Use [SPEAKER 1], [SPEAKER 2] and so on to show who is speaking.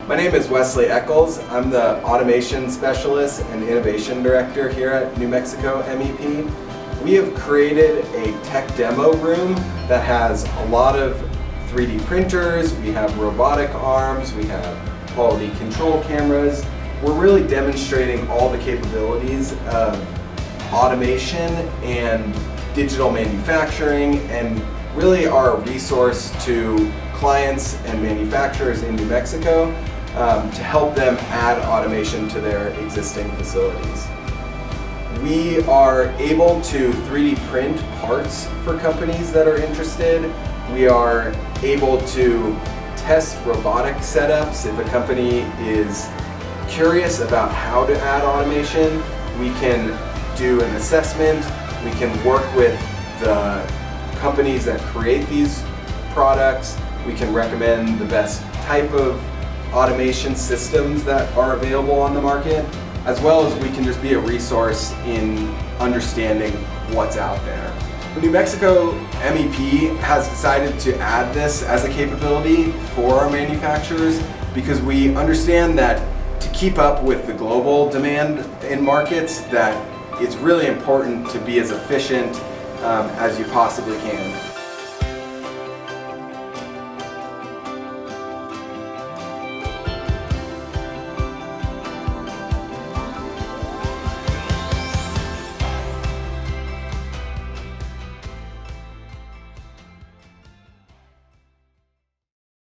[SPEAKER 1] My name is Wesley Eccles. I'm the Automation Specialist and Innovation Director here at New Mexico MEP. We have created a tech demo room that has a lot of 3D printers, we have robotic arms, we have quality control cameras. We're really demonstrating all the capabilities of automation and digital manufacturing, and really are a resource to clients and manufacturers in New Mexico to help them add automation to their existing facilities. We are able to 3D print parts for companies that are interested. We are able to test robotic setups. If a company is curious about how to add automation, we can do an assessment. We can work with the companies that create these products. We can recommend the best type of automation systems that are available on the market, as well as we can just be a resource in understanding what's out there. New Mexico MEP has decided to add this as a capability for our manufacturers because we understand that to keep up with the global demand in markets, that it's really important to be as efficient as you possibly can.